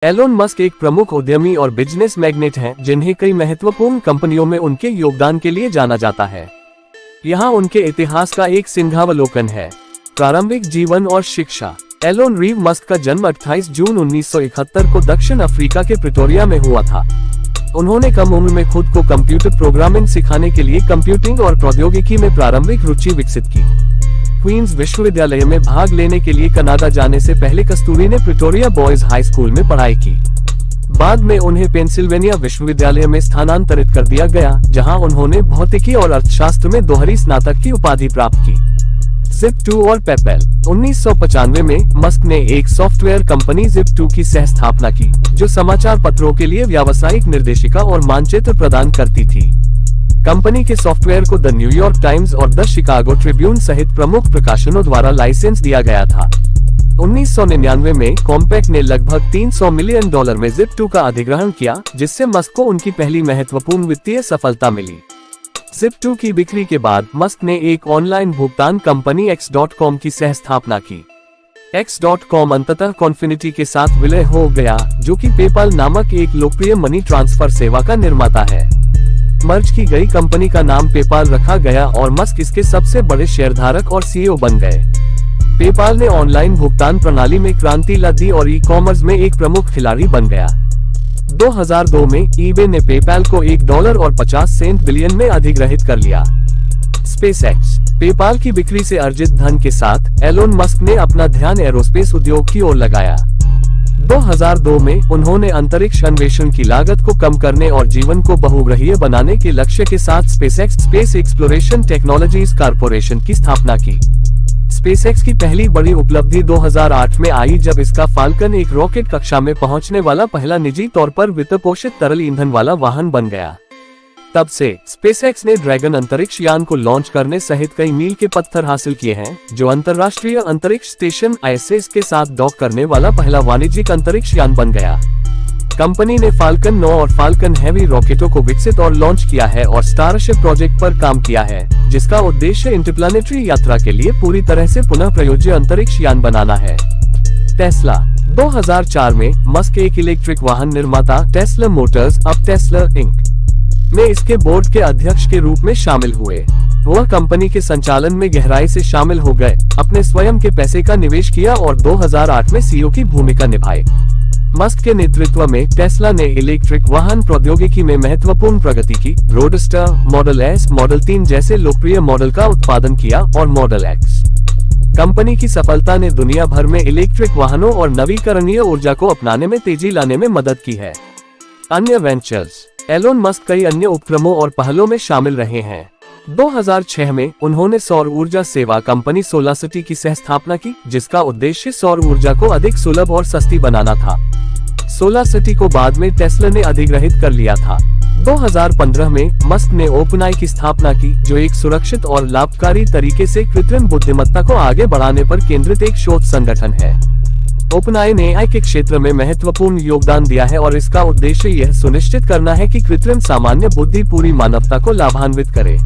Elon Musk एक प्रमुख उद्यमी और बिजनेस मैग्नेट हैं, जिन्हें कई महत्वपूर्ण कंपनियों में उनके योगदान के लिए जाना जाता है। यहाँ उनके इतिहास का एक सिंहावलोकन है। प्रारंभिक जीवन और शिक्षा। एलोन रीव मस्क का जन्म 28 जून 1971 को दक्षिण अफ्रीका के प्रिटोरिया में हुआ था। उन्होंने कम उम्र में खुद को कंप्यूटर प्रोग्रामिंग सिखाने के लिए कंप्यूटिंग और प्रौद्योगिकी में प्रारंभिक रुचि विकसित की। क्वींस विश्वविद्यालय में भाग लेने के लिए कनाडा जाने से पहले कस्तूरी ने प्रिटोरिया बॉयज हाई स्कूल में पढ़ाई की। बाद में उन्हें पेंसिल्वेनिया विश्वविद्यालय में स्थानांतरित कर दिया गया, जहां उन्होंने भौतिकी और अर्थशास्त्र में दोहरी स्नातक की उपाधि प्राप्त की। Zip2 और पेपैल। 1995 में मस्क ने एक सॉफ्टवेयर कंपनी Zip2 की सह स्थापना की, जो समाचार पत्रों के लिए व्यावसायिक निर्देशिका और मानचित्र प्रदान करती थी। कंपनी के सॉफ्टवेयर को द न्यूयॉर्क टाइम्स और द शिकागो ट्रिब्यून सहित प्रमुख प्रकाशनों द्वारा लाइसेंस दिया गया था। 1999 में कॉम्पैक्ट ने लगभग $300 मिलियन में Zip2 का अधिग्रहण किया, जिससे मस्क को उनकी पहली महत्वपूर्ण वित्तीय सफलता मिली। Zip2 की बिक्री के बाद मस्क ने एक ऑनलाइन भुगतान कंपनी X.com की सह स्थापना की। X.com अंततः कॉन्फिनिटी के साथ विलय हो गया, जो कि पेपाल नामक एक लोकप्रिय मनी ट्रांसफर सेवा का निर्माता है। मर्ज की गई कंपनी का नाम पेपाल रखा गया और मस्क इसके सबसे बड़े शेयरधारक और सीईओ बन गए। पेपाल ने ऑनलाइन भुगतान प्रणाली में क्रांति ला दी और ई-कॉमर्स में एक प्रमुख खिलाड़ी बन गया। 2002 में ईबे ने पेपाल को $1.50 बिलियन में अधिग्रहित कर लिया। स्पेसएक्स। पेपाल की बिक्री से अर्जित धन के साथ एलोन मस्क ने अपना ध्यान एरोस्पेस उद्योग की ओर लगाया। 2002 में उन्होंने अंतरिक्ष अन्वेषण की लागत को कम करने और जीवन को बहुग्रहीय बनाने के लक्ष्य के साथ SpaceX space exploration technologies corporation की स्थापना की। स्पेसएक्स की पहली बड़ी उपलब्धि 2008 में आई, जब इसका फाल्कन एक रॉकेट कक्षा में पहुंचने वाला पहला निजी तौर पर वित्तपोषित तरल ईंधन वाला वाहन बन गया। तब से स्पेसएक्स ने ड्रैगन अंतरिक्ष यान को लॉन्च करने सहित कई मील के पत्थर हासिल किए हैं, जो अंतर्राष्ट्रीय अंतरिक्ष स्टेशन ISS के साथ डॉक करने वाला पहला वाणिज्यिक अंतरिक्ष यान बन गया। कंपनी ने फाल्कन 9 और फाल्कन हेवी रॉकेटों को विकसित और लॉन्च किया है और स्टारशिप प्रोजेक्ट पर काम किया है, जिसका उद्देश्य इंटरप्लानेटरी यात्रा के लिए पूरी तरह से पुनः प्रयोज्य अंतरिक्ष यान बनाना है। टेस्ला। 2004 में मस्क एक इलेक्ट्रिक वाहन निर्माता टेस्ला मोटर्स अब टेस्ला इंक में इसके बोर्ड के अध्यक्ष के रूप में शामिल हुए। वह कंपनी के संचालन में गहराई से शामिल हो गए, अपने स्वयं के पैसे का निवेश किया और 2008 में सीईओ की भूमिका निभाई। मस्क के नेतृत्व में टेस्ला ने इलेक्ट्रिक वाहन प्रौद्योगिकी में महत्वपूर्ण प्रगति की। रोडस्टर, मॉडल S, मॉडल 3 जैसे लोकप्रिय मॉडल का उत्पादन किया और मॉडल X। कंपनी की सफलता ने दुनिया भर में इलेक्ट्रिक वाहनों और नवीकरणीय ऊर्जा को अपनाने में तेजी लाने में मदद की है। अन्य वेंचर्स। एलोन मस्क कई अन्य उपक्रमों और पहलों में शामिल रहे हैं। 2006 में उन्होंने सौर ऊर्जा सेवा कंपनी सोलासिटी की सह स्थापना की, जिसका उद्देश्य सौर ऊर्जा को अधिक सुलभ और सस्ती बनाना था। सोलासिटी को बाद में टेस्ला ने अधिग्रहित कर लिया था। 2015 में मस्क ने ओपनआई की स्थापना की, जो एक सुरक्षित और लाभकारी तरीके से कृत्रिम बुद्धिमत्ता को आगे बढ़ाने पर केंद्रित एक शोध संगठन है। ओपनआई ने AI के क्षेत्र में महत्वपूर्ण योगदान दिया है और इसका उद्देश्य यह सुनिश्चित करना है कि कृत्रिम सामान्य बुद्धि पूरी मानवता को लाभान्वित करे।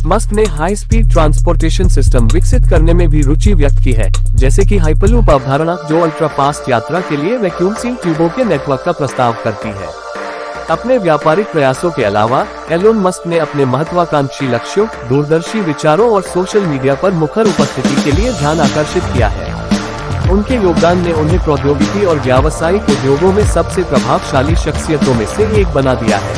मस्क ने हाई स्पीड ट्रांसपोर्टेशन सिस्टम विकसित करने में भी रुचि व्यक्त की है, जैसे कि हाइपरलूप अवधारणा, जो अल्ट्रा फास्ट यात्रा के लिए वैक्यूम सील ट्यूबों के नेटवर्क का प्रस्ताव करती है। अपने व्यापारिक प्रयासों के अलावा एलोन मस्क ने अपने महत्वाकांक्षी लक्ष्यों, दूरदर्शी विचारों और सोशल मीडिया पर मुखर उपस्थिति के लिए ध्यान आकर्षित किया है। उनके योगदान ने उन्हें प्रौद्योगिकी और व्यावसायिक उद्योगों में सबसे प्रभावशाली शख्सियतों में से एक बना दिया है।